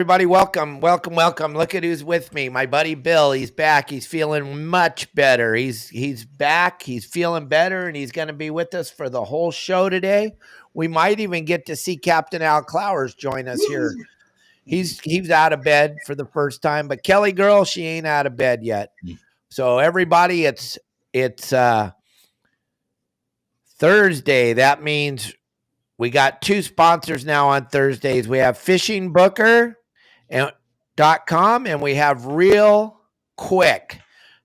Everybody, welcome. Look at who's with me. My buddy Bill. He's back. He's feeling much better. He's back. He's feeling better, and he's going to be with us for the whole show today. We might even get to see Captain Al Clowers join us here. He's out of bed for the first time, but Kelly girl, she ain't out of bed yet. So everybody, it's Thursday. That means we got two sponsors now on Thursdays. We have Fishing Booker and .com, and we have Real Quick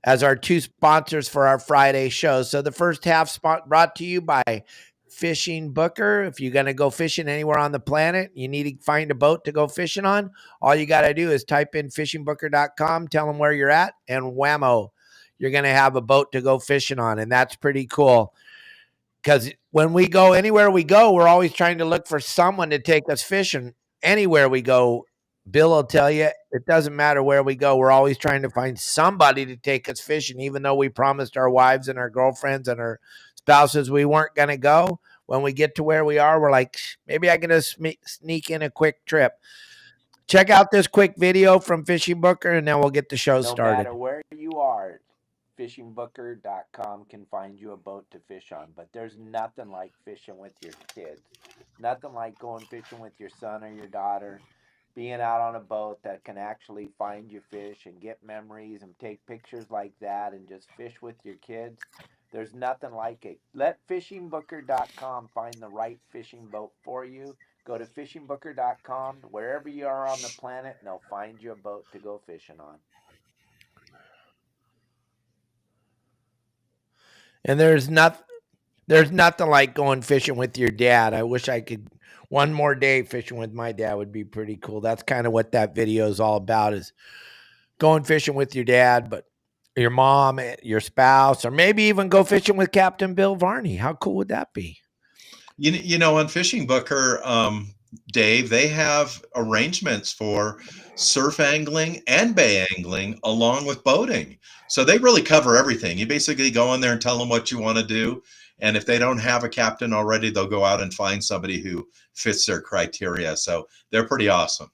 as our two sponsors for our Friday show. So the first half brought to you by Fishing Booker. If you're going to go fishing anywhere on the planet, you need to find a boat to go fishing on. All you got to do is type in fishingbooker.com, tell them where you're at, and whammo, you're going to have a boat to go fishing on. And that's pretty cool. Because when we go anywhere we go, we're always trying to look for someone to take us fishing. Anywhere we go, Bill will tell you, it doesn't matter where we go. We're always trying to find somebody to take us fishing, even though we promised our wives and our girlfriends and our spouses we weren't going to go. When we get to where we are, we're like, maybe I can just sneak in a quick trip. Check out this quick video from Fishing Booker, and then we'll get the show started. No matter where you are, fishingbooker.com can find you a boat to fish on. But there's nothing like fishing with your kids. Nothing like going fishing with your son or your daughter. Being out on a boat that can actually find you fish and get memories and take pictures like that and just fish with your kids. There's nothing like it. Let fishingbooker.com find the right fishing boat for you. Go to fishingbooker.com, wherever you are on the planet, and they'll find you a boat to go fishing on. And there's nothing like going fishing with your dad. I wish I could. One more day fishing with my dad would be pretty cool. That's kind of what that video is all about, is going fishing with your dad, but your mom, your spouse, or maybe even go fishing with Captain Bill Varney. How cool would that be? You know, on Fishing Booker, Dave, they have arrangements for surf angling and bay angling along with boating. So they really cover everything. You basically go in there and tell them what you want to do. And if they don't have a captain already, they'll go out and find somebody who fits their criteria. So they're pretty awesome.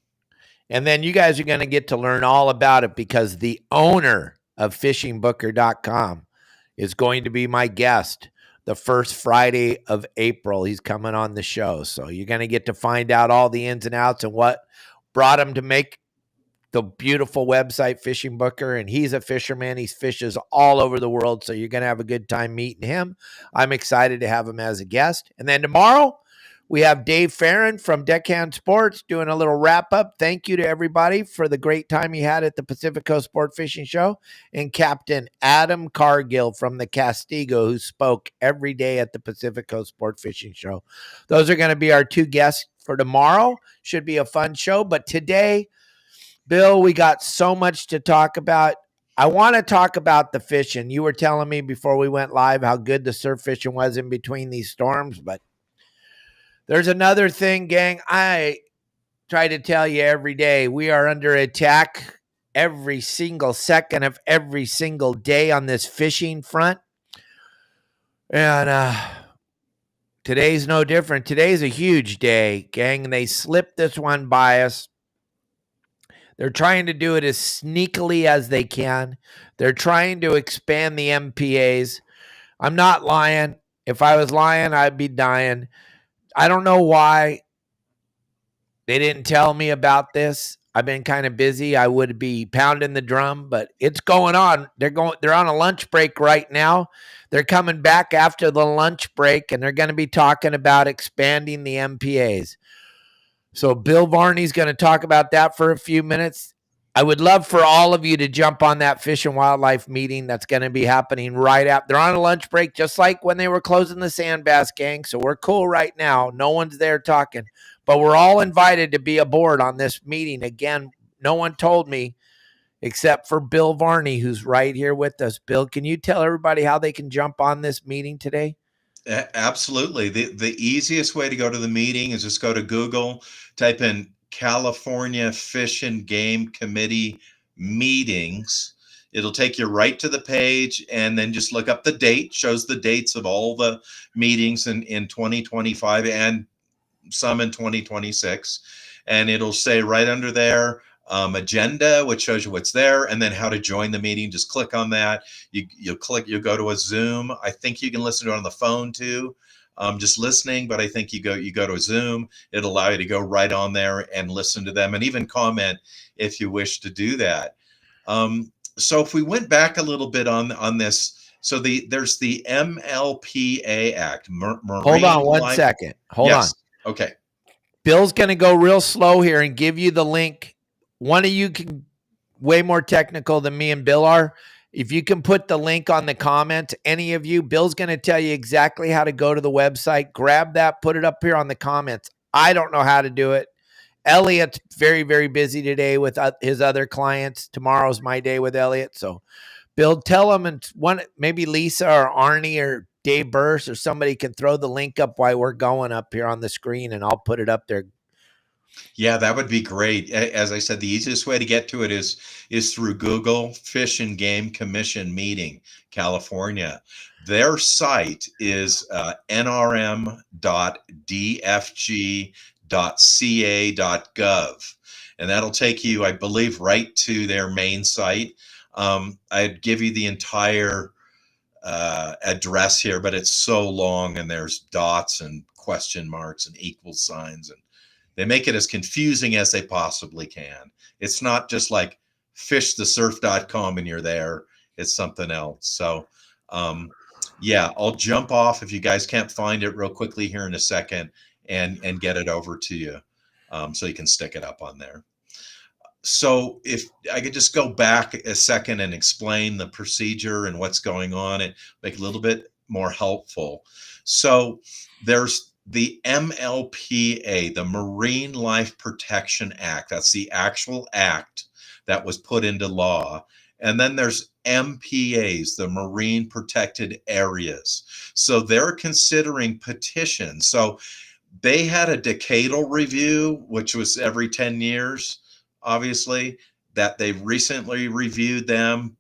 And then you guys are going to get to learn all about it, because the owner of fishingbooker.com is going to be my guest the first Friday of April. He's coming on the show. So you're going to get to find out all the ins and outs and what brought him to make the beautiful website Fishing Booker. And he's a fisherman. He fishes all over the world. So you're going to have a good time meeting him. I'm excited to have him as a guest. And then tomorrow we have Dave Farron from Deckhand Sports doing a little wrap up. Thank you to everybody for the great time he had at the Pacific Coast Sport Fishing Show. And Captain Adam Cargill from the Castigo, who spoke every day at the Pacific Coast Sport Fishing Show. Those are going to be our two guests for tomorrow. Should be a fun show. But today, Bill, we got so much to talk about. I want to talk about the fishing. You were telling me before we went live how good the surf fishing was in between these storms, but there's another thing, gang. I try to tell you every day, we are under attack every single second of every single day on this fishing front. And today's no different. Today's a huge day, gang. And they slipped this one by us. They're trying to do it as sneakily as they can. They're trying to expand the MPAs. I'm not lying. If I was lying, I'd be dying. I don't know why they didn't tell me about this. I've been kind of busy. I would be pounding the drum, but it's going on. They're on a lunch break right now. They're coming back after the lunch break, and they're going to be talking about expanding the MPAs. So Bill Varney's going to talk about that for a few minutes. I would love for all of you to jump on that Fish and Wildlife meeting that's going to be happening right after. They're on a lunch break, just like when they were closing the Sand Bass, gang. So we're cool right now. No one's there talking, but we're all invited to be aboard on this meeting. Again, no one told me except for Bill Varney, who's right here with us. Bill, can you tell everybody how they can jump on this meeting today? Absolutely. The easiest way to go to the meeting is just go to Google, type in California Fish and Game Committee meetings. It'll take you right to the page, and then just look up the date. Shows the dates of all the meetings in 2025 and some in 2026. and it'll say right under there, agenda, which shows you what's there, and then how to join the meeting. Just click on that. You'll go to a Zoom. I think you can listen to it on the phone too. Just listening, but I think you go to a Zoom. It'll allow you to go right on there and listen to them, and even comment if you wish to do that. So if we went back a little bit on this, so there's the MLPA Act. Hold on one second. Hold on. Okay. Bill's going to go real slow here and give you the link. One of you can way more technical than me and Bill are. If you can put the link on the comments, any of you, Bill's going to tell you exactly how to go to the website. Grab that, put it up here on the comments. I don't know how to do it. Elliot's very, very busy today with his other clients. Tomorrow's my day with Elliot. So Bill, tell him, and maybe Lisa or Arnie or Dave Burris or somebody can throw the link up while we're going up here on the screen, and I'll put it up there. Yeah, that would be great. As I said, the easiest way to get to it is through Google Fish and Game Commission Meeting, California. Their site is nrm.dfg.ca.gov, and that'll take you, I believe, right to their main site. I'd give you the entire address here, but it's so long, and there's dots and question marks and equal signs, and they make it as confusing as they possibly can. It's not just like fishthesurf.com and you're there. It's something else. So yeah, I'll jump off if you guys can't find it real quickly here in a second and get it over to you, so you can stick it up on there. So if I could just go back a second and explain the procedure and what's going on, and make it a little bit more helpful. So there's the MLPA, the Marine Life Protection Act. That's the actual act that was put into law. And then there's MPAs, the Marine Protected Areas. So they're considering petitions. So they had a decadal review, which was every 10 years. Obviously, that they've recently reviewed them,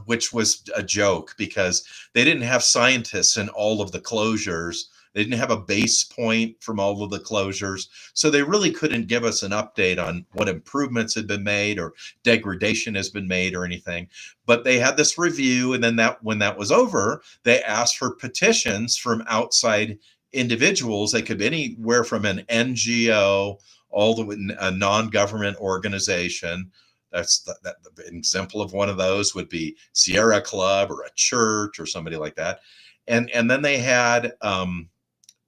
which was a joke because they didn't have scientists in all of the closures. They didn't have a base point from all of the closures. So they really couldn't give us an update on what improvements had been made or degradation has been made or anything. But they had this review, and then when that was over, they asked for petitions from outside individuals. They could be anywhere from an NGO all the way a non-government organization. That's an example of one of those would be Sierra Club or a church or somebody like that. And then they had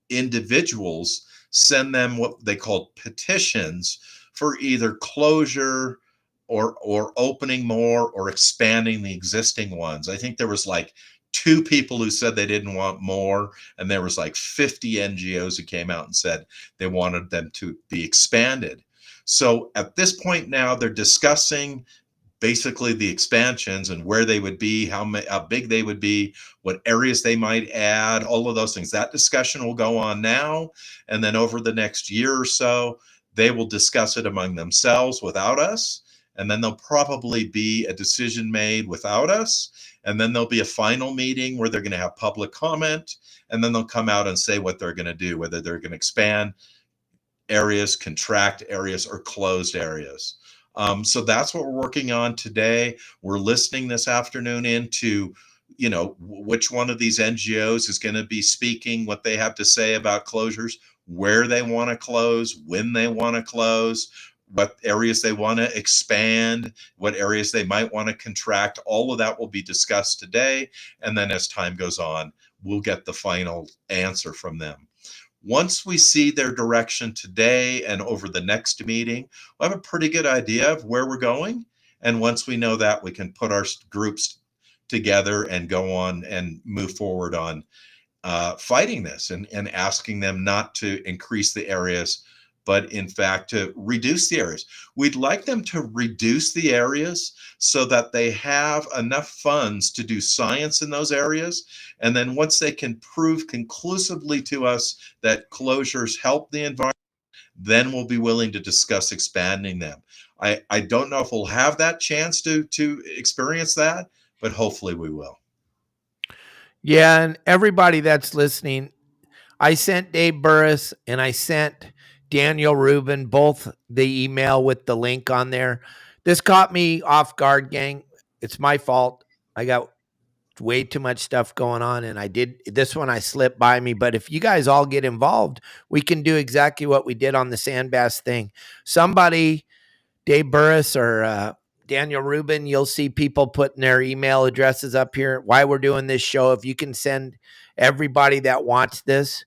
individuals send them what they called petitions for either closure or opening more or expanding the existing ones. I think there was like 2 people who said they didn't want more, and there was like 50 NGOs who came out and said they wanted them to be expanded. So at this point now, they're discussing basically the expansions and where they would be, how big they would be, what areas they might add, all of those things. That discussion will go on now, and then over the next year or so, they will discuss it among themselves without us, and then there'll probably be a decision made without us. And then there'll be a final meeting where they're going to have public comment, and then they'll come out and say what they're going to do, whether they're going to expand areas, contract areas, or closed areas. So that's what we're working on today. We're listening this afternoon into, which one of these NGOs is going to be speaking, what they have to say about closures, where they want to close, when they want to close, what areas they want to expand, what areas they might want to contract. All of that will be discussed today. And then as time goes on, we'll get the final answer from them. Once we see their direction today and over the next meeting, we'll have a pretty good idea of where we're going. And once we know that, we can put our groups together and go on and move forward on fighting this and asking them not to increase the areas, but in fact to reduce the areas. We'd like them to reduce the areas so that they have enough funds to do science in those areas. And then once they can prove conclusively to us that closures help the environment, then we'll be willing to discuss expanding them. I don't know if we'll have that chance to experience that, but hopefully we will. Yeah, and everybody that's listening, I sent Dave Burris and I sent Daniel Rubin, both the email with the link on there. This caught me off guard, gang. It's my fault. I got way too much stuff going on, and I did this one. I slipped by me, but if you guys all get involved, we can do exactly what we did on the sand bass thing. Somebody, Dave Burris or Daniel Rubin, you'll see people putting their email addresses up here. Why we're doing this show, if you can send everybody that wants this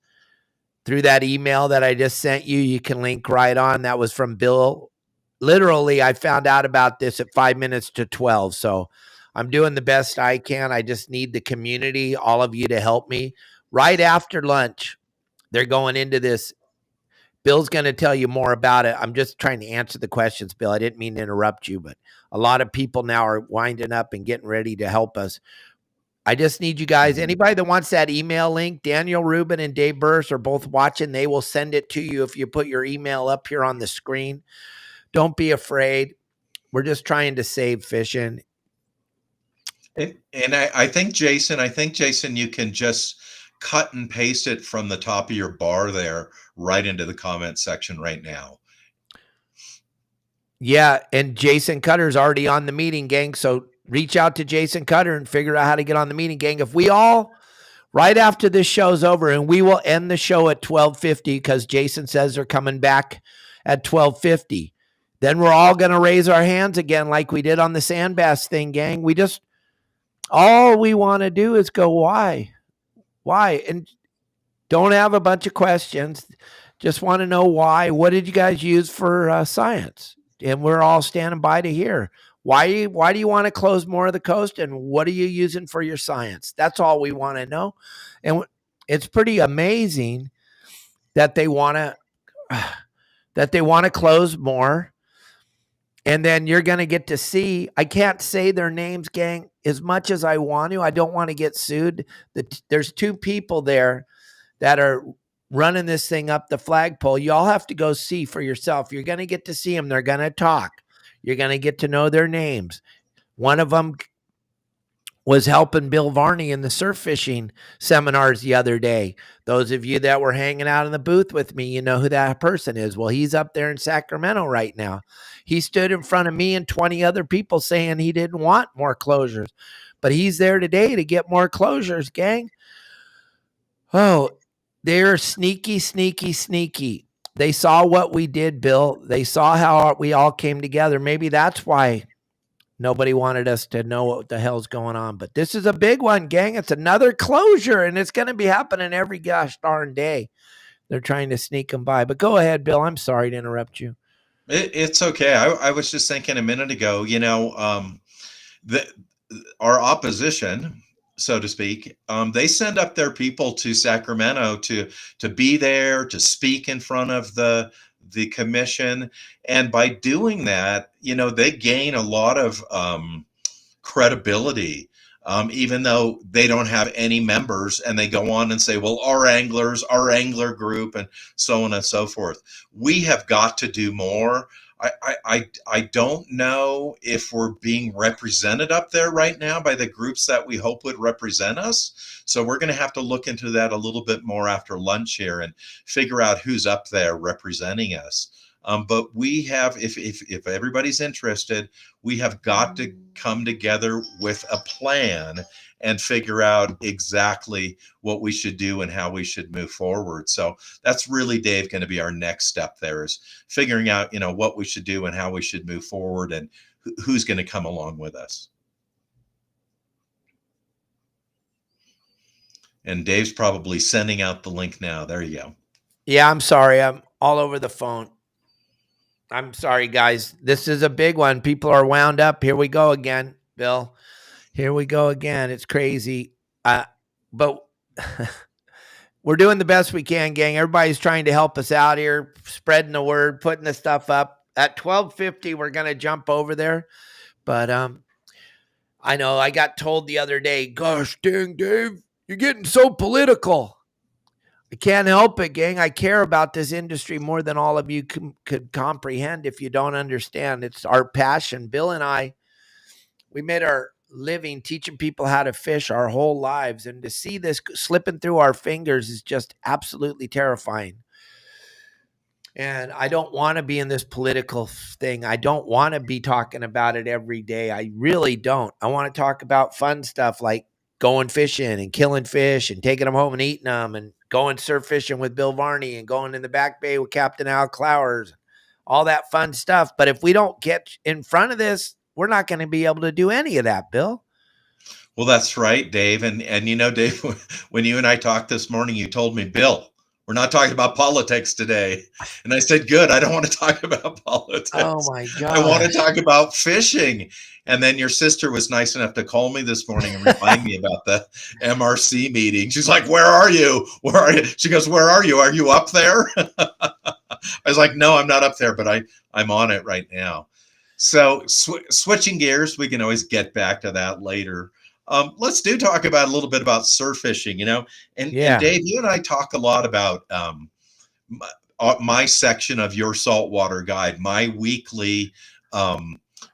through that email that I just sent you, you can link right on. That was from Bill. Literally, I found out about this at 5 minutes to 12. So I'm doing the best I can. I just need the community, all of you, to help me. Right after lunch, they're going into this. Bill's going to tell you more about it. I'm just trying to answer the questions, Bill. I didn't mean to interrupt you, but a lot of people now are winding up and getting ready to help us. I just need you guys, anybody that wants that email link, Daniel Rubin and Dave Burris are both watching. They will send it to you if you put your email up here on the screen. Don't be afraid. We're just trying to save fishing. And I think, Jason, you can just cut and paste it from the top of your bar there right into the comment section right now. Yeah, and Jason Cutter's already on the meeting, gang. So reach out to Jason Cutter and figure out how to get on the meeting, gang. If we all, right after this show's over, and we will end the show at 12:50 because Jason says they're coming back at 12:50, then we're all going to raise our hands again like we did on the sand bass thing, gang. All we want to do is go, why? And don't have a bunch of questions. Just want to know why. What did you guys use for science? And we're all standing by to hear. Why do you want to close more of the coast? And what are you using for your science? That's all we want to know. And it's pretty amazing that they want to close more. And then you're going to get to see, I can't say their names, gang, as much as I want to. I don't want to get sued. There's two people there that are running this thing up the flagpole. You all have to go see for yourself. You're going to get to see them. They're going to talk. You're going to get to know their names. One of them was helping Bill Varney in the surf fishing seminars the other day. Those of you that were hanging out in the booth with me, you know who that person is. Well, he's up there in Sacramento right now. He stood in front of me and 20 other people saying he didn't want more closures, but he's there today to get more closures, gang. Oh, they're sneaky, sneaky, sneaky. They saw what we did, Bill. They saw how we all came together. Maybe that's why nobody wanted us to know what the hell's going on. But this is a big one, gang. It's another closure, and it's going to be happening every gosh darn day. They're trying to sneak them by. But go ahead, Bill. I'm sorry to interrupt you. It's okay. I was just thinking a minute ago, our opposition, so to speak, they send up their people to Sacramento to be there, to speak in front of the commission. And by doing that, they gain a lot of credibility, even though they don't have any members, and they go on and say, well, our angler group, and so on and so forth. We have got to do more. I don't know if we're being represented up there right now by the groups that we hope would represent us. So we're going to have to look into that a little bit more after lunch here and figure out who's up there representing us. But we have, if everybody's interested, we have got to come together with a plan and figure out exactly what we should do and how we should move forward. So that's really, Dave, going to be our next step there, is figuring out, what we should do and how we should move forward, and who's going to come along with us. And Dave's probably sending out the link now. There you go. Yeah, I'm sorry. I'm all over the phone. I'm sorry, guys. This is a big one. People are wound up. Here we go again, Bill. Here we go again. It's crazy. But we're doing the best we can, gang. Everybody's trying to help us out here, spreading the word, putting the stuff up. At 12:50, we're going to jump over there. But I know I got told the other day, gosh dang, Dave, you're getting so political. I can't help it, gang. I care about this industry more than all of you could comprehend if you don't understand. It's our passion. Bill and I, we made our living teaching people how to fish our whole lives. And to see this slipping through our fingers is just absolutely terrifying. And I don't want to be in this political thing. I don't want to be talking about it every day. I really don't. I want to talk about fun stuff like going fishing and killing fish and taking them home and eating them and going surf fishing with Bill Varney and going in the back bay with Captain Al Clowers, all that fun stuff. But if we don't get in front of this, we're not going to be able to do any of that, Bill. Well, that's right, Dave. And you know, Dave, when you and I talked this morning, you told me, Bill, we're not talking about politics today. And I said, good. I don't want to talk about politics. Oh my I want to gosh. talk about fishing. And then your sister was nice enough to call me this morning and remind me about the MRC meeting. She's like, where are you? Where are you? She goes, where are you? Are you up there? I was like, no, I'm not up there, but I'm on it right now. So switching gears, we can always get back to that later. Let's talk about a little bit about surf fishing, you know, and Dave, you and I talk a lot about my section of your saltwater guide, my weekly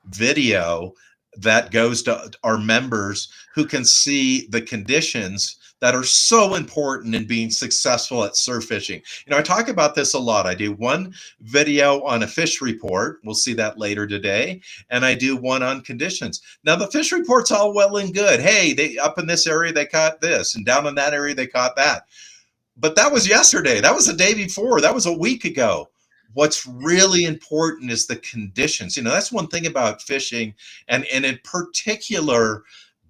video that goes to our members who can see the conditions that are so important in being successful at surf fishing. You know, I talk about this a lot. I do one video on a fish report. We'll see that later today. And I do one on conditions. Now, the fish report's all well and good. Hey, they up in this area, they caught this, and down in that area, they caught that. But that was yesterday. That was the day before. That was a week ago. What's really important is the conditions. You know, that's one thing about fishing, and in particular,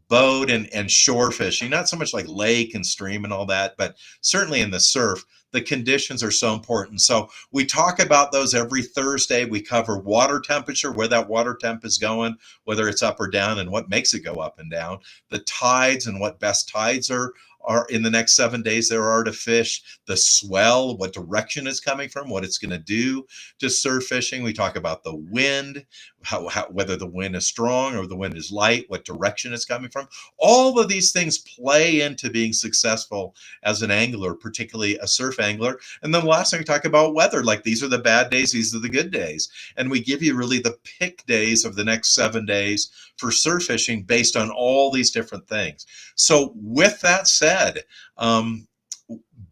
boat and shore fishing, not so much like lake and stream and all that, but certainly in the surf, the conditions are so important. So we talk about those every Thursday. We cover water temperature, where that water temp is going, whether it's up or down, and what makes it go up and down, the tides and what best tides are in the next 7 days there are to fish, the swell, what direction it's coming from, what it's going to do to surf fishing. We talk about the wind, how whether the wind is strong or the wind is light, what direction it's coming from. All of these things play into being successful as an angler, particularly a surf angler. And then the last thing we talk about weather, like these are the bad days, these are the good days. And we give you really the pick days of the next 7 days for surf fishing based on all these different things. So with that said,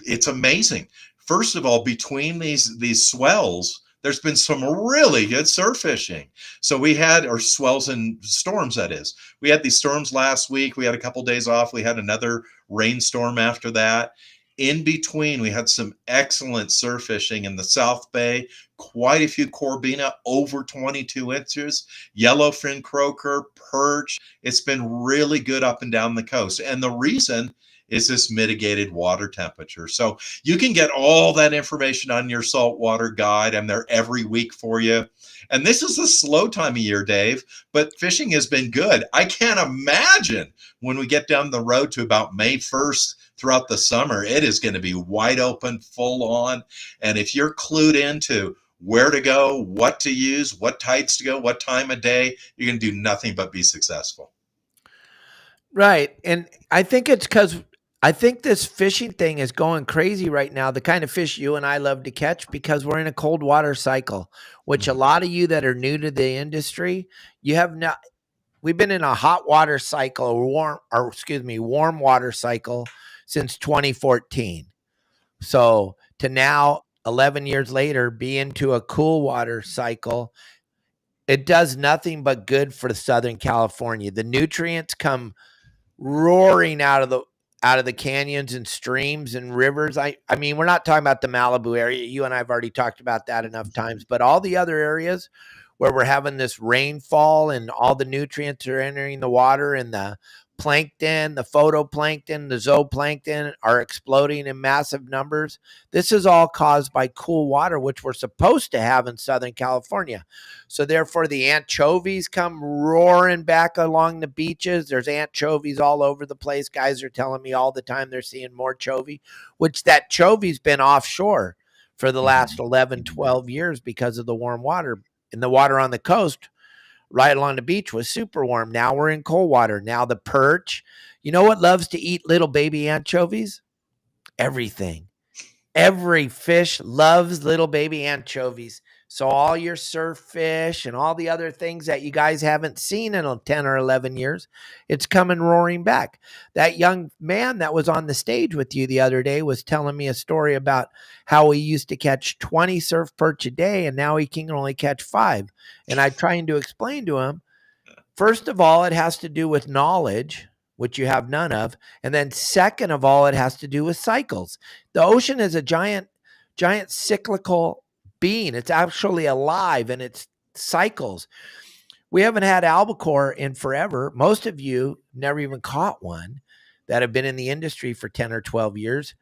it's amazing. First of all, between these swells, there's been some really good surf fishing. So we had, or swells and storms, that is. We had these storms last week. We had a couple days off. We had another rainstorm after that. In between, we had some excellent surf fishing in the South Bay, quite a few corbina, over 22 inches, yellowfin croaker, perch. It's been really good up and down the coast. And the reason is this mitigated water temperature. So you can get all that information on your saltwater guide. I'm there every week for you. And this is a slow time of year, Dave, but fishing has been good. I can't imagine when we get down the road to about May 1st throughout the summer, it is going to be wide open, full on. And if you're clued into where to go, what to use, what tides to go, what time of day, you're going to do nothing but be successful. Right. And I think it's because I think this fishing thing is going crazy right now, the kind of fish you and I love to catch, because we're in a cold water cycle, which a lot of you that are new to the industry, you have not. We've been in a hot water cycle, warm water cycle since 2014. So to now, 11 years later, be into a cool water cycle, it does nothing but good for Southern California. The nutrients come roaring out of the canyons and streams and rivers. I mean, we're not talking about the Malibu area. You and I have already talked about that enough times, but all the other areas where we're having this rainfall and all the nutrients are entering the water, and the plankton, the photoplankton, the zooplankton are exploding in massive numbers. This is all caused by cool water, which we're supposed to have in Southern California. So therefore, the anchovies come roaring back along the beaches. There's anchovies all over the place. Guys are telling me all the time they're seeing more chovy, which that chovy's been offshore for the last 11, 12 years because of the warm water. And the water on the coast right along the beach was super warm. Now we're in cold water. Now the perch, you know what loves to eat little baby anchovies? Everything. Every fish loves little baby anchovies. So all your surf fish and all the other things that you guys haven't seen in 10 or 11 years, it's coming roaring back. That young man that was on the stage with you the other day was telling me a story about how he used to catch 20 surf perch a day and now he can only catch 5. And I trying to explain to him, first of all, it has to do with knowledge, which you have none of. And then second of all, it has to do with cycles. The ocean is a giant cyclical being. It's actually alive and it's cycles. We haven't had albacore in forever. Most of you never even caught one that have been in the industry for 10 or 12 years.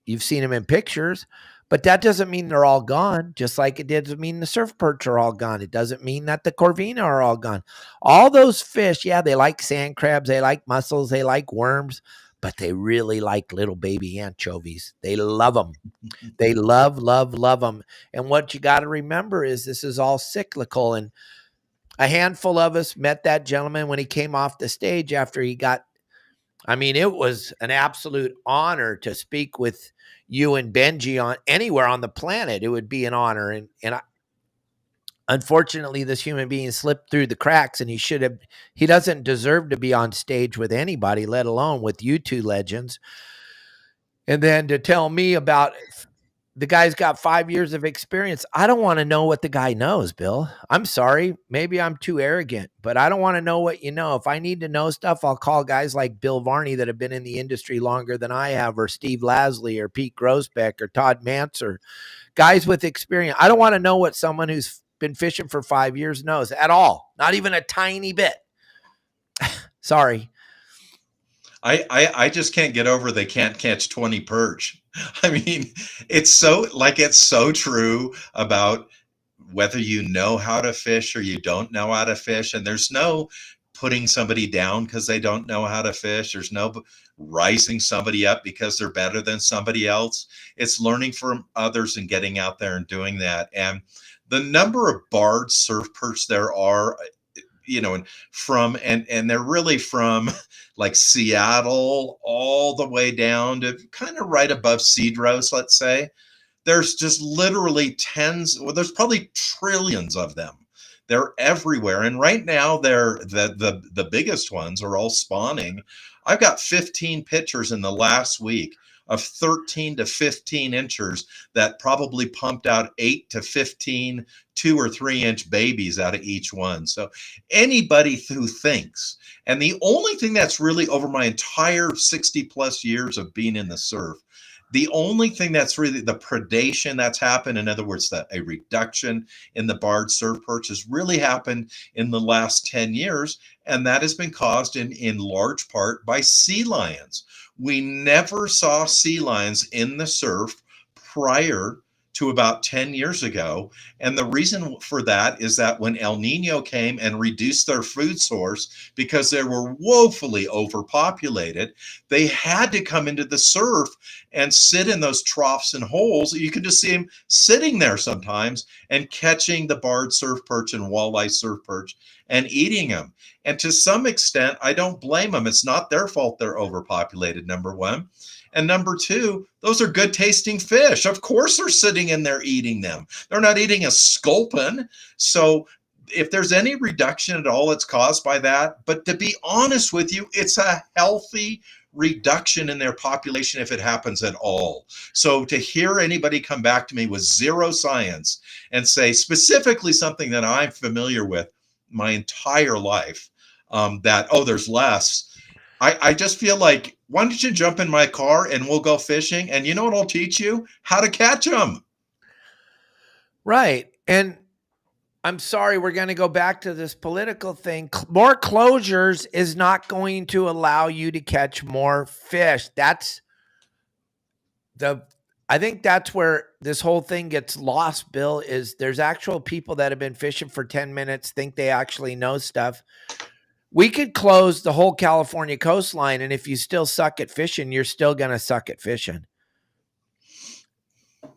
You've seen them in pictures, but that doesn't mean they're all gone. Just like it doesn't mean the surf perch are all gone. It doesn't mean that the corvina are all gone. All those fish, yeah, they like sand crabs, they like mussels, they like worms, but they really like little baby anchovies. They love them. They love them. And what you got to remember is this is all cyclical. And a handful of us met that gentleman when he came off the stage after he got, I mean, it was an absolute honor to speak with you and Benji on anywhere on the planet. It would be an honor. And unfortunately, this human being slipped through the cracks and he doesn't deserve to be on stage with anybody, let alone with you two legends. And then to tell me about the guy's got 5 years of experience. I don't want to know what the guy knows, Bill. I'm sorry. Maybe I'm too arrogant, but I don't want to know what you know. If I need to know stuff, I'll call guys like Bill Varney that have been in the industry longer than I have, or Steve Lasley, or Pete Grosbeck, or Todd Manser, guys with experience. I don't want to know what someone who's been fishing for 5 years knows at all. Not even a tiny bit. Sorry. I just can't get over they can't catch 20 perch. I mean, it's so true about whether you know how to fish or you don't know how to fish. And there's no putting somebody down because they don't know how to fish. There's no rising somebody up because they're better than somebody else. It's learning from others and getting out there and doing that. And the number of barred surf perch there are, and they're really from like Seattle all the way down to kind of right above Cedros, let's say. There's just literally there's probably trillions of them. They're everywhere. And right now they're the biggest ones are all spawning. I've got 15 pictures in the last week of 13 to 15 inchers that probably pumped out 8 to 15 2 or 3 inch babies out of each one. So anybody who thinks, and the only thing that's really over my entire 60 plus years of being in the surf, the only thing that's really the predation that's happened, in other words, a reduction in the barred surf perch has really happened in the last 10 years. And that has been caused in large part by sea lions. We never saw sea lions in the surf prior to about 10 years ago. And the reason for that is that when El Nino came and reduced their food source because they were woefully overpopulated, they had to come into the surf and sit in those troughs and holes. You can just see them sitting there sometimes and catching the barred surf perch and walleye surf perch and eating them. And to some extent, I don't blame them. It's not their fault they're overpopulated, number one. And number two, those are good tasting fish. Of course they're sitting in there eating them. They're not eating a sculpin. So if there's any reduction at all, it's caused by that. But to be honest with you, it's a healthy reduction in their population if it happens at all. So to hear anybody come back to me with zero science and say specifically something that I'm familiar with my entire life, there's less. I just feel like, why don't you jump in my car and we'll go fishing? And you know what I'll teach you? How to catch them. Right. And I'm sorry, we're going to go back to this political thing. More closures is not going to allow you to catch more fish. I think that's where this whole thing gets lost, Bill, is there's actual people that have been fishing for 10 minutes, think they actually know stuff. We could close the whole California coastline, and if you still suck at fishing, you're still going to suck at fishing.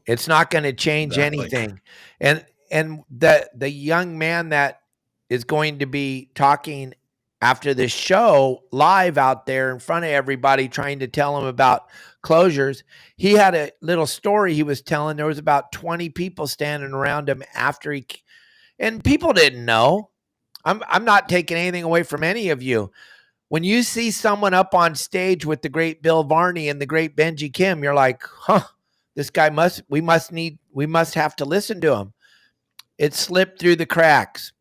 It's not going to change anything. And the young man that is going to be talking after this show live out there in front of everybody, trying to tell him about closures. He had a little story he was telling. There was about 20 people standing around him after and people didn't know. I'm not taking anything away from any of you. When you see someone up on stage with the great Bill Varney and the great Benji Kim, you're like, huh, this guy we must have to listen to him. It slipped through the cracks.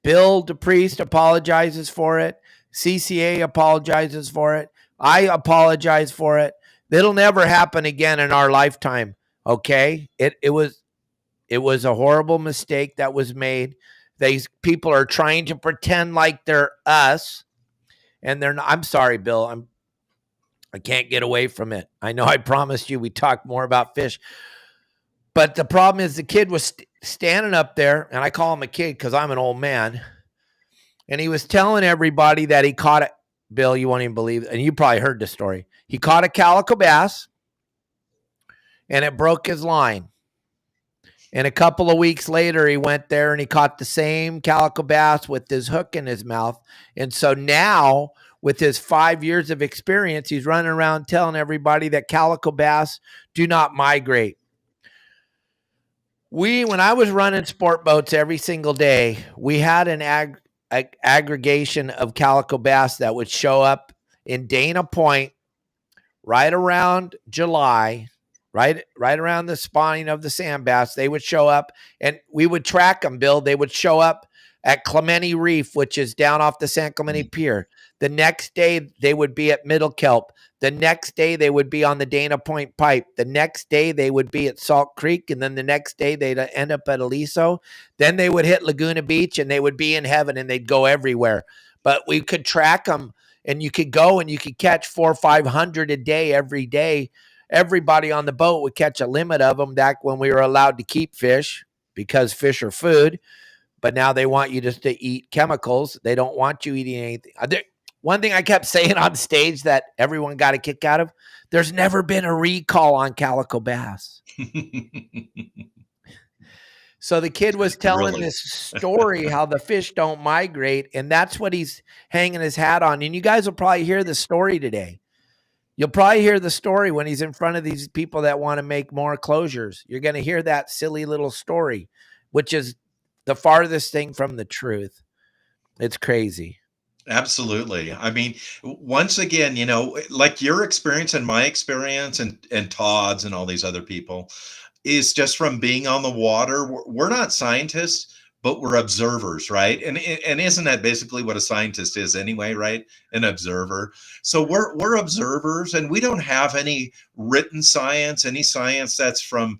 Bill DePriest apologizes for it. CCA apologizes for it. I apologize for it. It'll never happen again in our lifetime. Okay. It was a horrible mistake that was made. These people are trying to pretend like they're us, and they're not. I'm sorry, Bill. I can't get away from it. I know I promised you we'd talk more about fish, but the problem is the kid was standing up there, and I call him a kid because I'm an old man, and he was telling everybody that he caught it. Bill, you won't even believe it, and you probably heard the story. He caught a calico bass, and it broke his line. And a couple of weeks later, he went there and he caught the same calico bass with his hook in his mouth. And so now, with his 5 years of experience, he's running around telling everybody that calico bass do not migrate. When I was running sport boats every single day, we had an aggregation of calico bass that would show up in Dana Point right around July. Right around the spawning of the sand bass, they would show up, and we would track them, Bill. They would show up at Clemente Reef, which is down off the San Clemente Pier. The next day, they would be at Middle Kelp. The next day, they would be on the Dana Point Pipe. The next day, they would be at Salt Creek, and then the next day, they'd end up at Aliso. Then they would hit Laguna Beach, and they would be in heaven, and they'd go everywhere. But we could track them, and you could go, and you could catch 400 or 500 a day every day. Everybody on the boat would catch a limit of them back when we were allowed to keep fish because fish are food. But now they want you just to eat chemicals. They don't want you eating anything. One thing I kept saying on stage that everyone got a kick out of, there's never been a recall on calico bass. So the kid was telling this story how the fish don't migrate, and that's what he's hanging his hat on. And you guys will probably hear the story today. You'll probably hear the story when he's in front of these people that want to make more closures. You're going to hear that silly little story, which is the farthest thing from the truth. It's crazy. Absolutely. I mean, once again, like your experience and my experience and Todd's and all these other people is just from being on the water. We're not scientists, but we're observers, right? And isn't that basically what a scientist is anyway, right? An observer. So we're observers, and we don't have any written science, any science that's from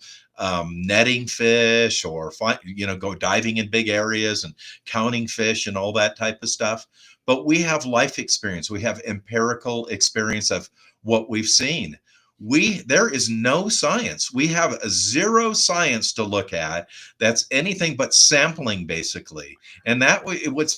netting fish or go diving in big areas and counting fish and all that type of stuff. But we have life experience. We have empirical experience of what we've seen. There is no science. We have zero science to look at that's anything but sampling, basically. And that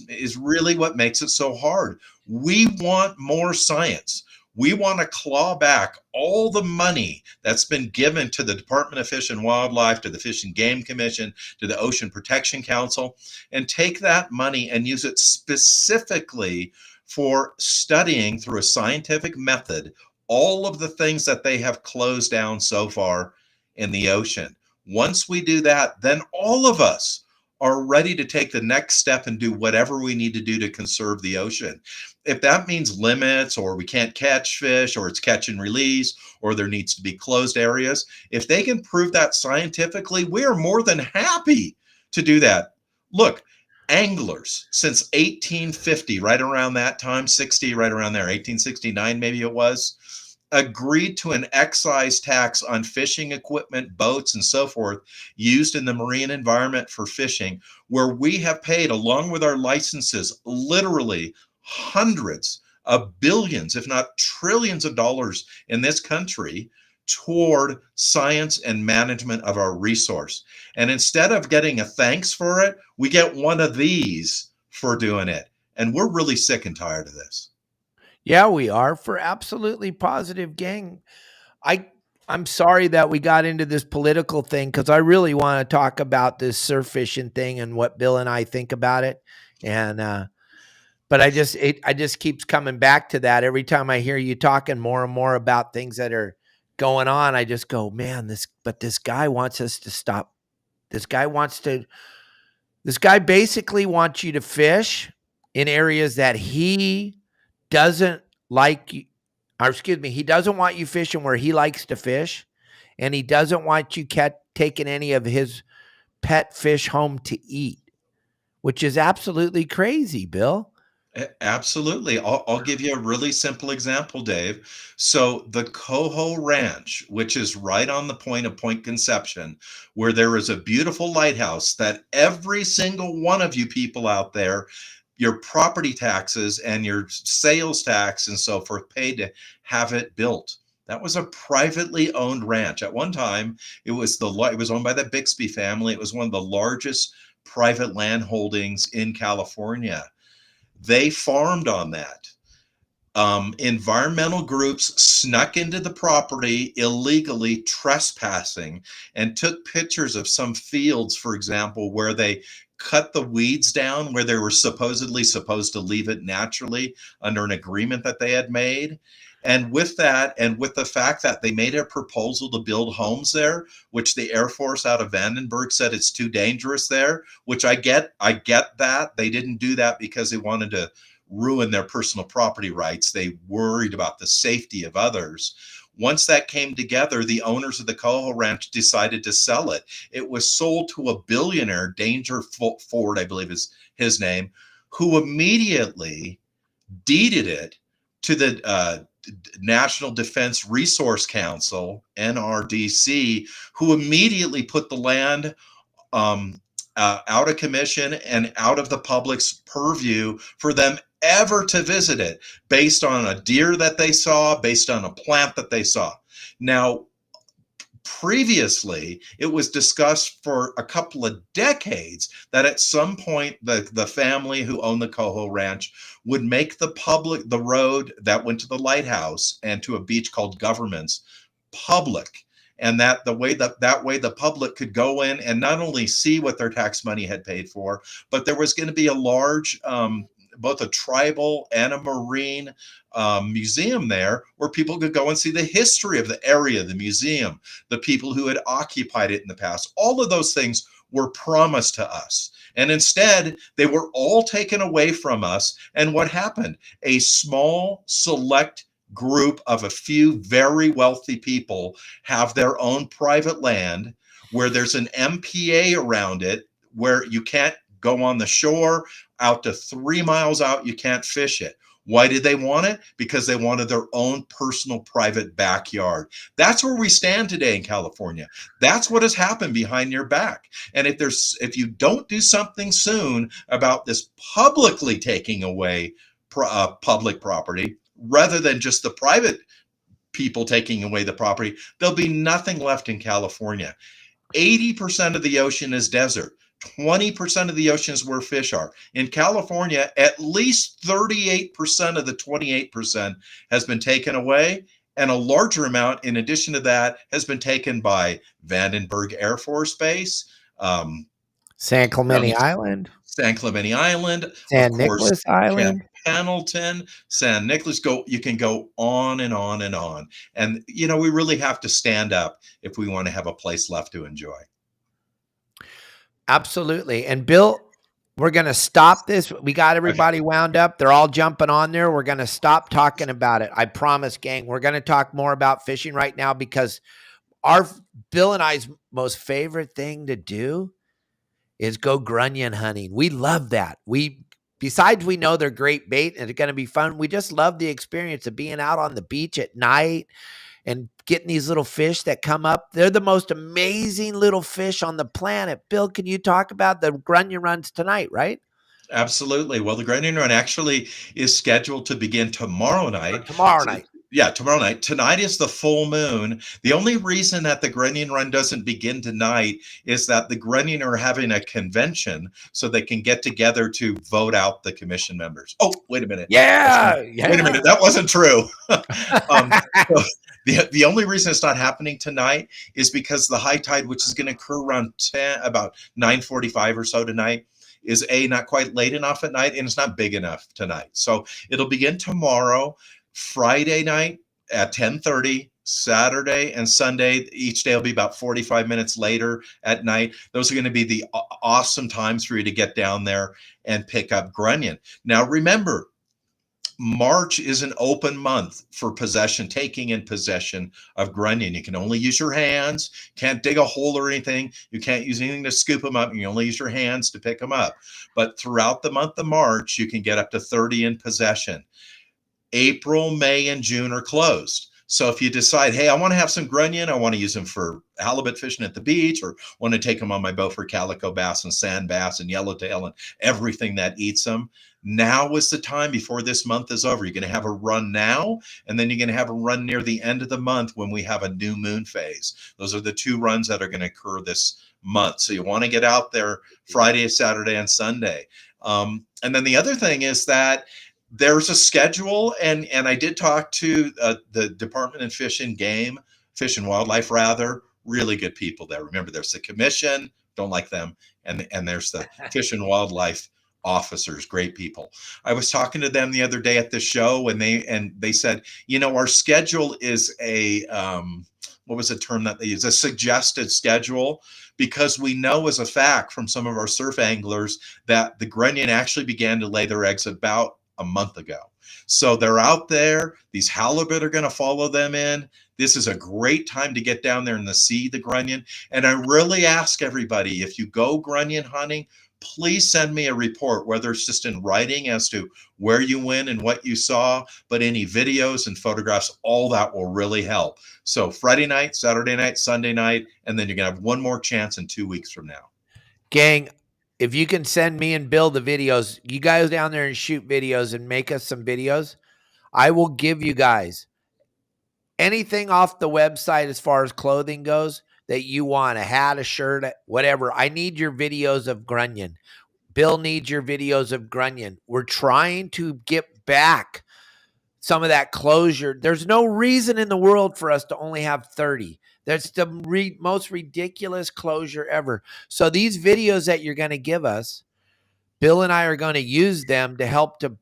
is really what makes it so hard. We want more science. We want to claw back all the money that's been given to the Department of Fish and Wildlife, to the Fish and Game Commission, to the Ocean Protection Council, and take that money and use it specifically for studying through a scientific method all of the things that they have closed down so far in the ocean. Once we do that, then all of us are ready to take the next step and do whatever we need to do to conserve the ocean. If that means limits, or we can't catch fish, or it's catch and release, or there needs to be closed areas, if they can prove that scientifically, we are more than happy to do that. Look, anglers since 1850, right around that time, 60, right around there, 1869 maybe it was, agreed to an excise tax on fishing equipment, boats, and so forth used in the marine environment for fishing, where we have paid, along with our licenses, literally hundreds of billions, if not trillions of dollars in this country toward science and management of our resource. And instead of getting a thanks for it, we get one of these for doing it. And we're really sick and tired of this. Yeah, we are, for absolutely positive, gang. I'm sorry that we got into this political thing, because I really want to talk about this surf fishing thing and what Bill and I think about it. And But I just keeps coming back to that every time I hear you talking more and more about things that are going on. I just go, man, this guy wants us to stop. This guy basically wants you to fish in areas that he doesn't like you, or excuse me, he doesn't want you fishing where he likes to fish, and he doesn't want you taking any of his pet fish home to eat, which is absolutely crazy, Bill. Absolutely. I'll give you a really simple example, Dave. So the Coho Ranch, which is right on the point of Point Conception, where there is a beautiful lighthouse that every single one of you people out there, your property taxes and your sales tax and so forth paid to have it built. That was a privately owned ranch. At one time, it was owned by the Bixby family. It was one of the largest private land holdings in California. They farmed on that. Environmental groups snuck into the property illegally, trespassing, and took pictures of some fields, for example, where they cut the weeds down where they were supposedly supposed to leave it naturally under an agreement that they had made. And with that, and with the fact that they made a proposal to build homes there, which the Air Force out of Vandenberg said it's too dangerous there, which I get that. They didn't do that because they wanted to ruin their personal property rights. They worried about the safety of others. Once that came together, the owners of the Coho Ranch decided to sell it. It was sold to a billionaire, Danger Ford, I believe is his name, who immediately deeded it to the National Defense Resource Council, NRDC, who immediately put the land out of commission and out of the public's purview for them ever to visit it, based on a deer that they saw, based on a plant that they saw. Now, previously, it was discussed for a couple of decades that at some point the family who owned the Coho Ranch would make the road that went to the lighthouse and to a beach called Governments public, and that way the public could go in and not only see what their tax money had paid for, but there was going to be a large both a tribal and a marine museum there where people could go and see the history of the area, the museum, the people who had occupied it in the past. All of those things were promised to us. And instead, they were all taken away from us. And what happened? A small, select group of a few very wealthy people have their own private land where there's an MPA around it, where you can't go on the shore. Out to 3 miles out, you can't fish it. Why did they want it? Because they wanted their own personal private backyard. That's where we stand today in California. That's what has happened behind your back. And if you don't do something soon about this publicly taking away public property, rather than just the private people taking away the property, there'll be nothing left in California. 80% of the ocean is desert. 20% of the ocean is where fish are. In California, at least 38% of the 28% has been taken away. And a larger amount, in addition to that, has been taken by Vandenberg Air Force Base, San Clemente Island, San Clemente Island, San of course, Nicolas Island, Camp Pendleton, San Nicolas. You can go on and on and on. And, we really have to stand up if we want to have a place left to enjoy. Absolutely. And Bill, we're going to stop this. We got everybody wound up. They're all jumping on there. We're going to stop talking about it. I promise, gang. We're going to talk more about fishing right now, because Bill and I's most favorite thing to do is go grunion hunting. We love that. Besides we know they're great bait and it's going to be fun, we just love the experience of being out on the beach at night and getting these little fish that come up. They're the most amazing little fish on the planet. Bill, can you talk about the grunion runs tonight, right? Absolutely. Well, the Grunion run actually is scheduled to begin tomorrow night. Tomorrow night. Yeah, tomorrow night. Tonight is the full moon. The only reason that the Grunion run doesn't begin tonight is that the Grunion are having a convention so they can get together to vote out the commission members. Oh, wait a minute. Yeah. Wait a minute. That wasn't true. So the only reason it's not happening tonight is because the high tide, which is going to occur around about 9:45 or so tonight, is not quite late enough at night, and it's not big enough tonight. So it'll begin tomorrow, Friday night at 10:30, Saturday and Sunday. Each day will be about 45 minutes later at night. Those are going to be the awesome times for you to get down there and pick up Grunion. Now, remember, March is an open month for taking in possession of Grunion. You can only use your hands, can't dig a hole or anything. You can't use anything to scoop them up. You only use your hands to pick them up. But throughout the month of March, you can get up to 30 in possession. April, May, and June are closed. So if you decide, hey, I want to have some Grunion, I want to use them for halibut fishing at the beach, or want to take them on my boat for calico bass and sand bass and yellowtail and everything that eats them, now is the time before this month is over. You're going to have a run now, and then you're going to have a run near the end of the month when we have a new moon phase. Those are the two runs that are going to occur this month. So you want to get out there Friday, Saturday, and Sunday. And then the other thing is that there's a schedule, and I did talk to the Department of Fish and Wildlife, really good people there. Remember, there's the commission, don't like them, and there's the Fish and Wildlife officers, great people. I was talking to them the other day at the show, and they said, our schedule is a what was the term that they use? A suggested schedule, because we know as a fact from some of our surf anglers that the Grunion actually began to lay their eggs about a month ago. So they're out there. These halibut are going to follow them in. This is a great time to get down there and to see the Grunion. And I really ask everybody, if you go Grunion hunting, please send me a report, whether it's just in writing as to where you went and what you saw, but any videos and photographs, all that will really help. So Friday night, Saturday night, Sunday night, and then you're going to have one more chance in 2 weeks from now. Gang, if you can send me and Bill the videos, you guys down there and shoot videos and make us some videos, I will give you guys anything off the website as far as clothing goes that you want, a hat, a shirt, whatever. I need your videos of Grunion. Bill needs your videos of Grunion. We're trying to get back some of that closure. There's no reason in the world for us to only have 30. That's the most ridiculous closure ever. So these videos that you're going to give us, Bill and I are going to use them to help to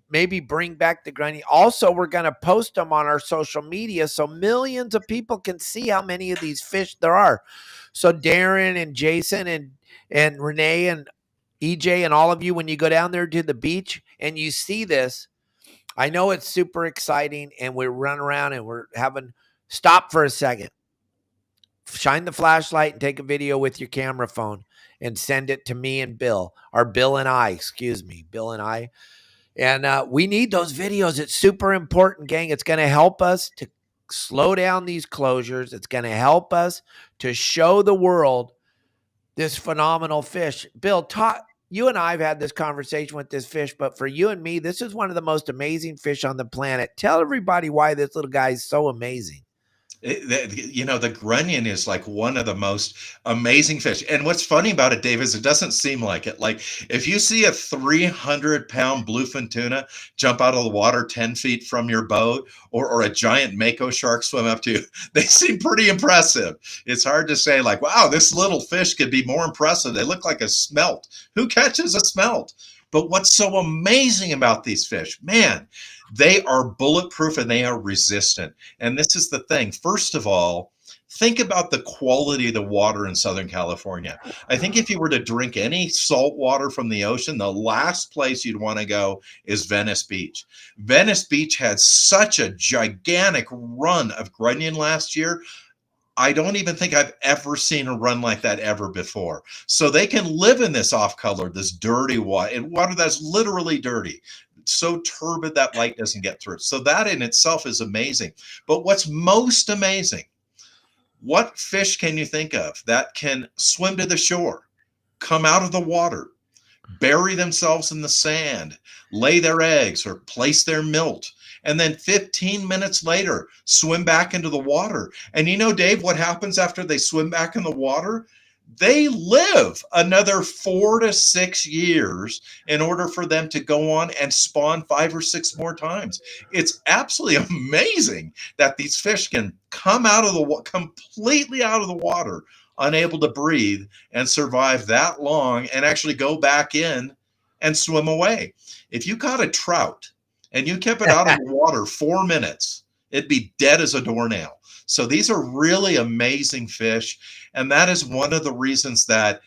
maybe bring back the Grunion. Also, we're going to post them on our social media so millions of people can see how many of these fish there are. So Darren and Jason and Renee and EJ and all of you, when you go down there to the beach and you see this, I know it's super exciting, and we run around and we're having stop for a second. Shine the flashlight and take a video with your camera phone and send it to me and Bill, or Bill and I. And we need those videos. It's super important, gang. It's going to help us to slow down these closures. It's going to help us to show the world this phenomenal fish. Bill, you and I have had this conversation with this fish, but for you and me, this is one of the most amazing fish on the planet. Tell everybody why this little guy is so amazing. The Grunion is like one of the most amazing fish. And what's funny about it, Dave, is it doesn't seem like it. Like if you see a 300-pound bluefin tuna jump out of the water 10 feet from your boat, or a giant mako shark swim up to you, they seem pretty impressive. It's hard to say like, wow, this little fish could be more impressive. They look like a smelt. Who catches a smelt? But what's so amazing about these fish, man, they are bulletproof and they are resistant. And this is the thing. First of all, think about the quality of the water in Southern California. I think if you were to drink any salt water from the ocean, the last place you'd want to go is Venice Beach. Venice Beach had such a gigantic run of Grunion last year. I don't even think I've ever seen a run like that ever before. So they can live in this off-color, this dirty water, and water that's literally dirty. So turbid that light doesn't get through it. So that in itself is amazing. But what's most amazing, what fish can you think of that can swim to the shore, come out of the water, bury themselves in the sand, lay their eggs or place their milt, and then 15 minutes later, swim back into the water? And you know, Dave, what happens after they swim back in the water? They live another 4 to 6 years in order for them to go on and spawn 5 or 6 more times. It's absolutely amazing that these fish can come out of completely out of the water unable to breathe and survive that long and actually go back in and swim away. If you caught a trout and you kept it out of the water 4 minutes, it'd be dead as a doornail. So these are really amazing fish. And that is one of the reasons that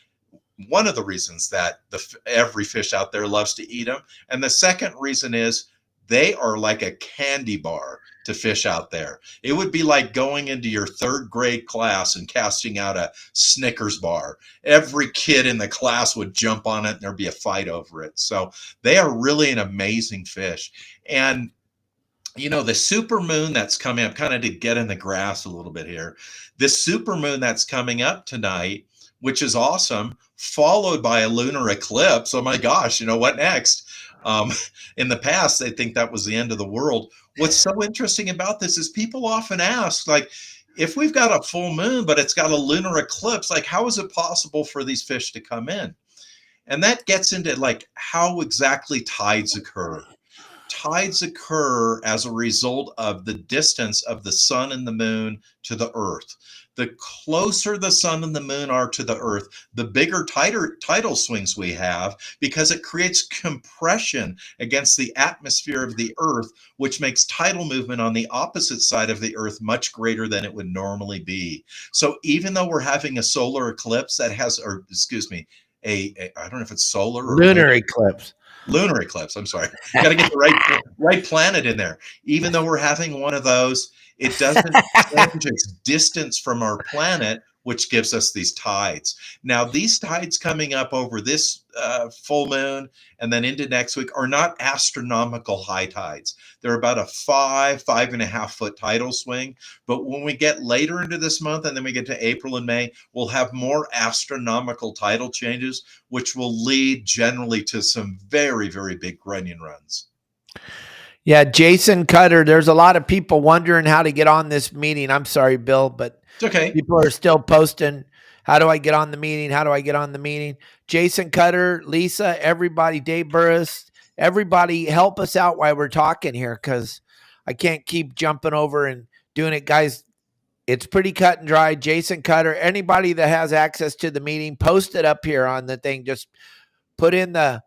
every fish out there loves to eat them. And the second reason is they are like a candy bar to fish out there. It would be like going into your third grade class and casting out a Snickers bar. Every kid in the class would jump on it and there'd be a fight over it. So they are really an amazing fish. And you know, the super moon that's coming up, kind of to get in the grass a little bit here, the super moon that's coming up tonight, which is awesome, followed by a lunar eclipse. Oh my gosh, you know, what next? In the past, they think that was the end of the world. What's so interesting about this is people often ask, like, if we've got a full moon, but it's got a lunar eclipse, like, how is it possible for these fish to come in? And that gets into like how exactly tides occur. Tides occur as a result of the distance of the sun and the moon to the earth. The closer the sun and the moon are to the earth, the bigger tidal swings we have, because it creates compression against the atmosphere of the earth, which makes tidal movement on the opposite side of the earth much greater than it would normally be. So even though we're having a solar eclipse that has, or excuse me, I don't know if it's solar or lunar eclipse. Lunar eclipse. I'm sorry. Got to get the right planet in there. Even though we're having one of those, it doesn't change its distance from our planet, which gives us these tides. Now, these tides coming up over this full moon and then into next week are not astronomical high tides. They're about a 5.5 foot tidal swing. But when we get later into this month and then we get to April and May, we'll have more astronomical tidal changes, which will lead generally to some very, very big Grunion runs. Yeah, Jason Cutter, there's a lot of people wondering how to get on this meeting. I'm sorry, Bill, but it's okay. People are still posting, how do I get on the meeting? How do I get on the meeting? Jason Cutter, Lisa, everybody, Dave Burris, everybody help us out while we're talking here, because I can't keep jumping over and doing it. Guys, it's pretty cut and dry. Jason Cutter, anybody that has access to the meeting, post it up here on the thing. Just put in the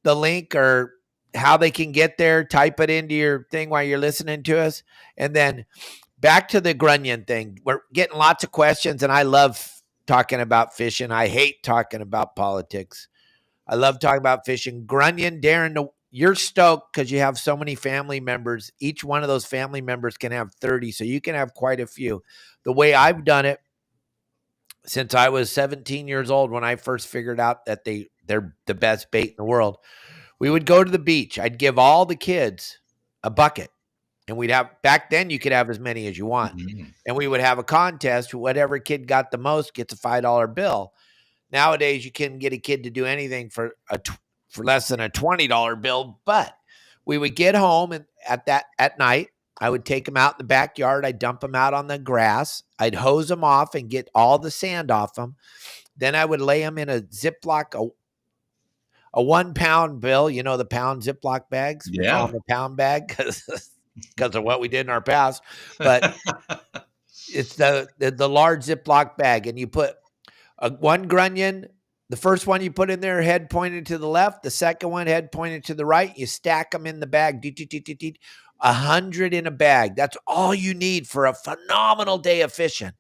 link or how they can get there. Type it into your thing while you're listening to us. And then back to the Grunion thing. We're getting lots of questions, and I love talking about fishing. I hate talking about politics. I love talking about fishing. Grunion, Darren, you're stoked because you have so many family members. Each one of those family members can have 30, so you can have quite a few. The way I've done it since I was 17 years old, when I first figured out that they're the best bait in the world, we would go to the beach. I'd give all the kids a bucket. And we'd have, back then you could have as many as you want. Mm-hmm. And we would have a contest. Whatever kid got the most gets a $5 bill. Nowadays you can get a kid to do anything for less than a $20 bill. But we would get home, and at night, I would take them out in the backyard. I'd dump them out on the grass. I'd hose them off and get all the sand off them. Then I would lay them in a Ziploc, a 1 pound bill, you know, the pound Ziploc bags. Yeah. We call them a pound bag because of what we did in our past. But it's the large Ziploc bag, and you put one Grunion. The first one you put in there, head pointed to the left. The second one, head pointed to the right. You stack them in the bag. 100 in a bag. That's all you need for a phenomenal day of fishing.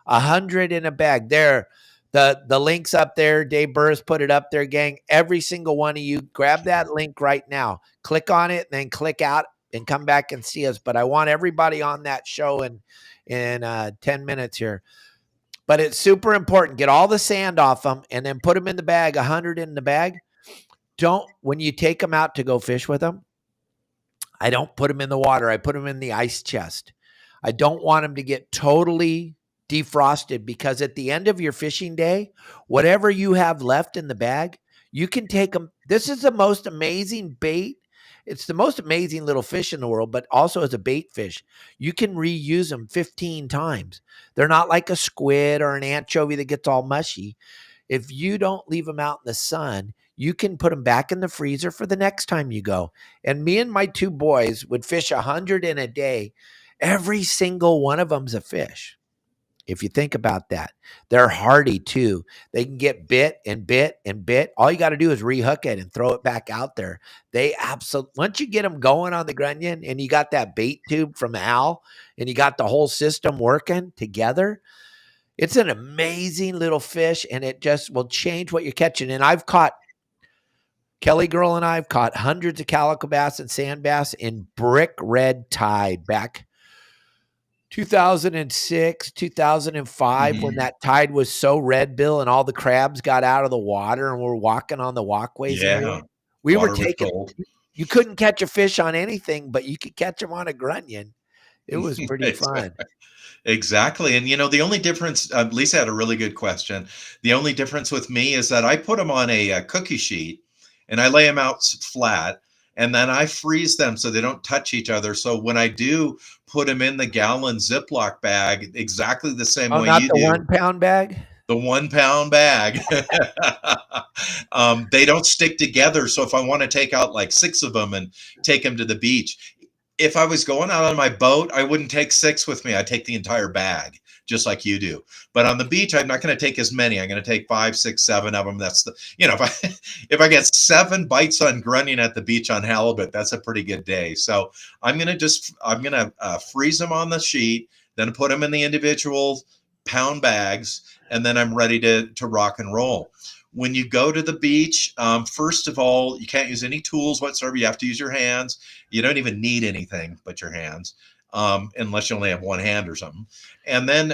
100 in a bag. There. The link's up there. Dave Burris put it up there, gang. Every single one of you, grab that link right now. Click on it, and then click out and come back and see us. But I want everybody on that show in 10 minutes here. But it's super important. Get all the sand off them and then put them in the bag, 100 in the bag. When you take them out to go fish with them, I don't put them in the water. I put them in the ice chest. I don't want them to get totally defrosted, because at the end of your fishing day, whatever you have left in the bag, you can take them. This is the most amazing bait. It's the most amazing little fish in the world, but also as a bait fish, you can reuse them 15 times. They're not like a squid or an anchovy that gets all mushy. If you don't leave them out in the sun, you can put them back in the freezer for the next time you go. And me and my 2 boys would fish 100 in a day. Every single one of them's a fish. If you think about that, they're hardy too. They can get bit and bit and bit. All you got to do is rehook it and throw it back out there. They absolutely, once you get them going on the Grunion and you got that bait tube from Al and you got the whole system working together, it's an amazing little fish and it just will change what you're catching. And Kelly girl and I have caught hundreds of calico bass and sand bass in brick red tide back 2006, 2005, when that tide was so red, Bill, and all the crabs got out of the water and we're walking on the walkways. Yeah. We Water were was taking, cold. you couldn't catch a fish on anything, but you could catch them on a Grunion. It was pretty fun. Exactly. And, you know, the only difference, Lisa had a really good question. The only difference with me is that I put them on a cookie sheet and I lay them out flat and then I freeze them so they don't touch each other. So when I do put them in the gallon Ziploc bag, exactly the same way Not you the do. 1 pound bag? The 1 pound bag. They don't stick together. So if I want to take out like 6 of them and take them to the beach, if I was going out on my boat, I wouldn't take 6 with me. I'd take the entire bag, just like you do. But on the beach, I'm not going to take as many. I'm going to take 5, 6, 7 of them. That's the, you know, if I get 7 bites on Grunion at the beach on halibut, that's a pretty good day. So I'm going to freeze them on the sheet, then put them in the individual pound bags, and then I'm ready to rock and roll. When you go to the beach, first of all, you can't use any tools whatsoever. You have to use your hands. You don't even need anything but your hands, unless you only have one hand or something. And then,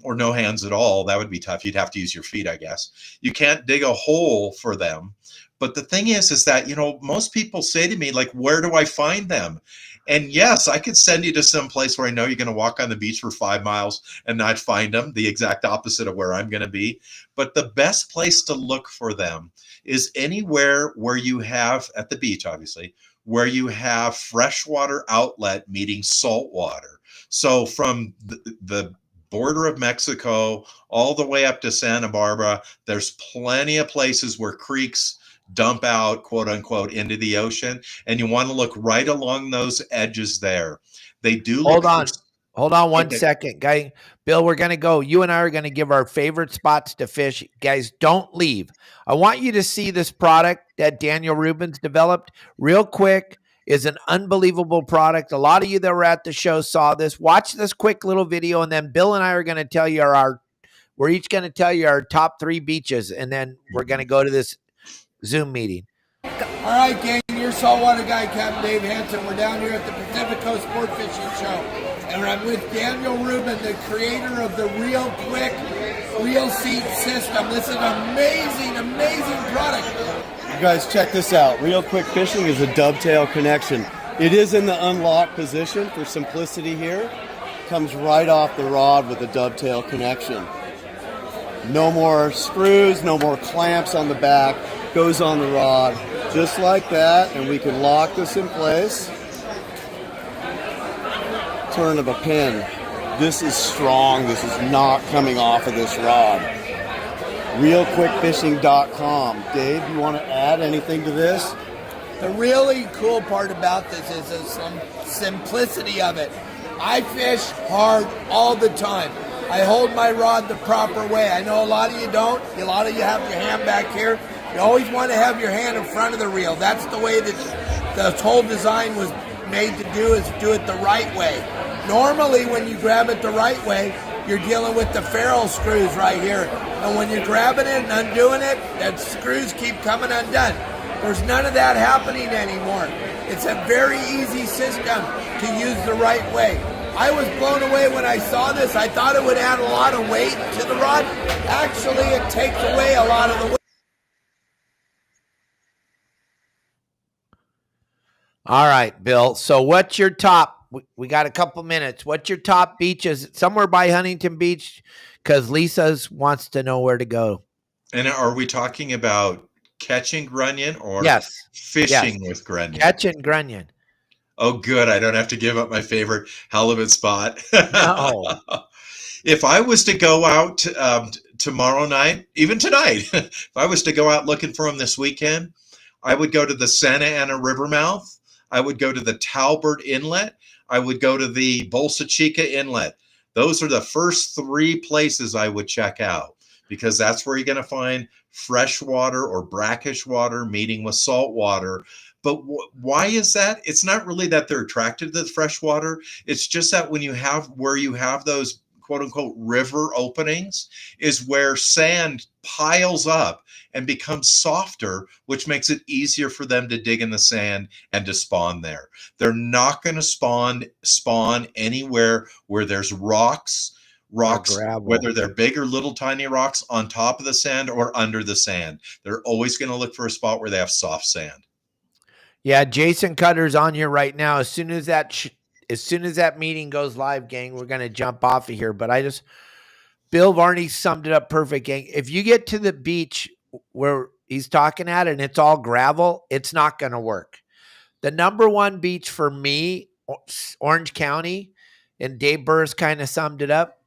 or no hands at all. That would be tough. You'd have to use your feet, I guess. You can't dig a hole for them. But the thing is that, you know, most people say to me, like, where do I find them? And yes, I could send you to some place where I know you're going to walk on the beach for 5 miles and not find them, the exact opposite of where I'm going to be. But the best place to look for them is anywhere where you have, at the beach, obviously, where you have freshwater outlet meeting saltwater. So from the border of Mexico all the way up to Santa Barbara, there's plenty of places where creeks dump out, quote unquote, into the ocean. And you want to look right along those edges there. They do look. Hold on 1 second, guy. Bill, we're going to go. You and I are going to give our favorite spots to fish. Guys, don't leave. I want you to see this product that Daniel Rubens developed real quick. Is an unbelievable product. A lot of you that were at the show saw this. Watch this quick little video, and then Bill and I are going to tell you we're each going to tell you our top 3 beaches, and then we're going to go to this Zoom meeting. All right, gang, your saltwater guy, Captain Dave Hansen. We're down here at the Pacific Coast Sport Fishing Show, and I'm with Daniel Rubin, the creator of the Real Quick Reel Seat System. This is an amazing, amazing product. You guys, check this out. Real Quick Fishing is a dovetail connection. It is in the unlocked position for simplicity here. Comes right off the rod with a dovetail connection. No more screws, no more clamps on the back. Goes on the rod just like that, and we can lock this in place. Turn of a pin. This is strong. This is not coming off of this rod. RealQuickFishing.com. Dave, you want to add anything to this? The really cool part about this is the simplicity of it. I fish hard all the time. I hold my rod the proper way. I know a lot of you don't. A lot of you have your hand back here. You always want to have your hand in front of the reel. That's the way that the whole design was made to do, is do it the right way. Normally, when you grab it the right way, you're dealing with the ferrule screws right here. And when you're grabbing it and undoing it, the screws keep coming undone. There's none of that happening anymore. It's a very easy system to use the right way. I was blown away when I saw this. I thought it would add a lot of weight to the rod. Actually, it takes away a lot of the weight. All right, Bill. So what's your top? We got a couple minutes. What's your top beaches? Somewhere by Huntington Beach, because Lisa's wants to know where to go. And are we talking about catching Grunion or fishing with Grunion? Catching Grunion. Oh, good. I don't have to give up my favorite halibut spot. No. If I was to go out tomorrow night, even tonight, if I was to go out looking for them this weekend, I would go to the Santa Ana River mouth. I would go to the Talbert Inlet. I would go to the Bolsa Chica Inlet. Those are the first 3 places I would check out, because that's where you're going to find fresh water or brackish water meeting with salt water. But why is that? It's not really that they're attracted to the fresh water. It's just that when you have those quote unquote river openings is where sand piles up and becomes softer, which makes it easier for them to dig in the sand and to spawn there. They're not going to spawn anywhere where there's rocks, whether they're big or little tiny rocks on top of the sand or under the sand. They're always going to look for a spot where they have soft sand. Yeah, Jason Cutter's on here right now. As soon as that meeting goes live, gang, we're going to jump off of here. But Bill Varney summed it up perfect, gang. If you get to the beach where he's talking at and it's all gravel, it's not going to work. The number one beach for me, Orange County, and Dave Burris kind of summed it up.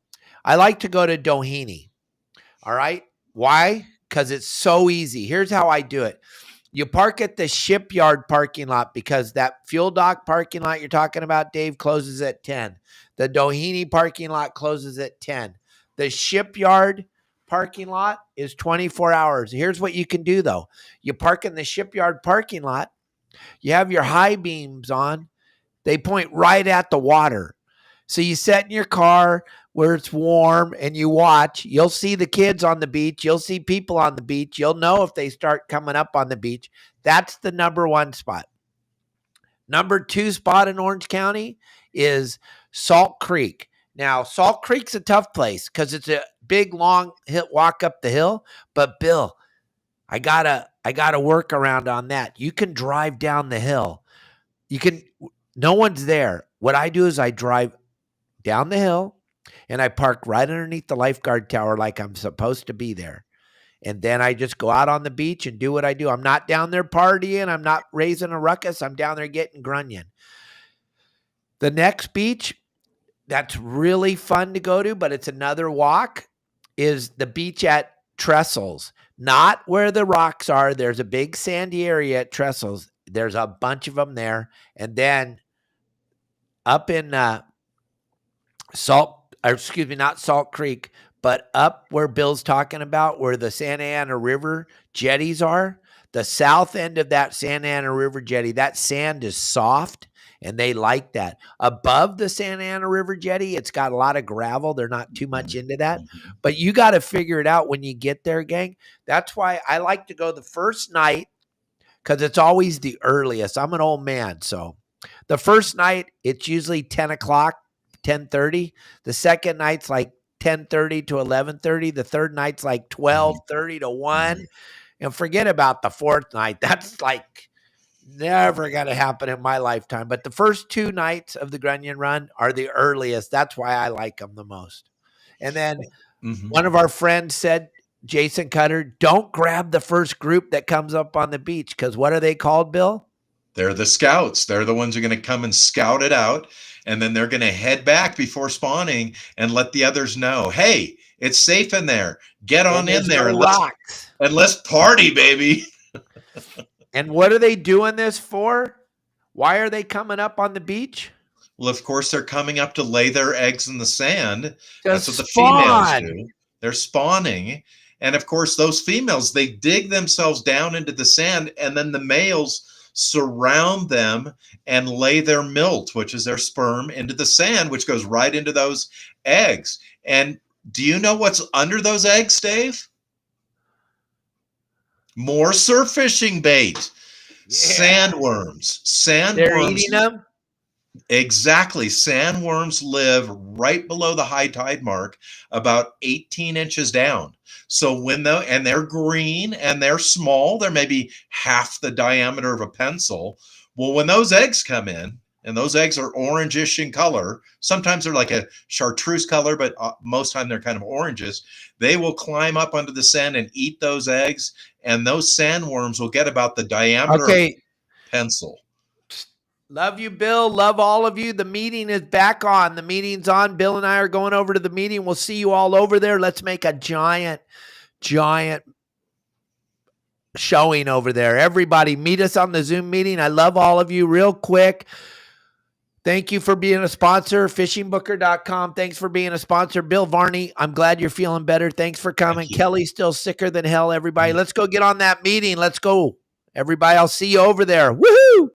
I like to go to Doheny. All right. Why? Because it's so easy. Here's how I do it. You park at the shipyard parking lot, because that fuel dock parking lot you're talking about, Dave, closes at 10. The Doheny parking lot closes at 10. The shipyard parking lot is 24 hours. Here's what you can do, though. You park in the shipyard parking lot. You have your high beams on. They point right at the water. So you sit in your car where it's warm and you watch. You'll see the kids on the beach. You'll see people on the beach. You'll know if they start coming up on the beach. That's the number one spot. Number 2 spot in Orange County is Salt Creek. Now, Salt Creek's a tough place because it's a big, long walk up the hill. But Bill, I gotta work around on that. You can drive down the hill. No one's there. What I do is I drive down the hill and I park right underneath the lifeguard tower like I'm supposed to be there. And then I just go out on the beach and do what I do. I'm not down there partying. I'm not raising a ruckus. I'm down there getting grunion. The next beach that's really fun to go to, but it's another walk, is the beach at Trestles. Not where the rocks are. There's a big sandy area at Trestles. There's a bunch of them there. And then up in not Salt Creek, but up where Bill's talking about, where the Santa Ana River jetties are, the south end of that Santa Ana River jetty, that sand is soft, and they like that. Above the Santa Ana River jetty, it's got a lot of gravel. They're not too much into that, but you got to figure it out when you get there, gang. That's why I like to go the first night, because it's always the earliest. I'm an old man, so the first night, it's usually 10 o'clock, 10:30. The second night's like 10:30 to 11:30. The third night's like 12:30 to 1. And forget about the fourth night. That's like never going to happen in my lifetime. But the first 2 nights of the Grunion Run are the earliest. That's why I like them the most. And then one of our friends said, Jason Cutter, don't grab the first group that comes up on the beach, because what are they called, Bill? They're the scouts. They're the ones who are going to come and scout it out. And then they're going to head back before spawning and let the others know, hey, it's safe in there. Get on in there and let's party, baby. And what are they doing this for? Why are they coming up on the beach? Well, of course, they're coming up to lay their eggs in the sand. That's what the spawn. females do. They're spawning. And of course, those females, they dig themselves down into the sand, and then the males surround them and lay their milt, which is their sperm, into the sand, which goes right into those eggs. And do you know what's under those eggs, Dave? More surf fishing bait. Yeah. Sandworms. They're eating them? Exactly. Sandworms live right below the high tide mark, about 18 inches down. So and they're green and they're small, they're maybe half the diameter of a pencil. Well, when those eggs come in, and those eggs are orangish in color, sometimes they're like a chartreuse color, but most time they're kind of oranges. They will climb up under the sand and eat those eggs, and those sandworms will get about the diameter of a pencil. Love you, Bill. Love all of you. The meeting is back on. The meeting's on. Bill and I are going over to the meeting. We'll see you all over there. Let's make a giant showing over there. Everybody meet us on the Zoom meeting. I love all of you. Real quick, Thank you for being a sponsor, fishingbooker.com. Thanks for being a sponsor. Bill Varney, I'm glad you're feeling better. Thanks for coming. Kelly's still sicker than hell, everybody. Let's go get on that meeting. Let's go. Everybody, I'll see you over there. Woohoo!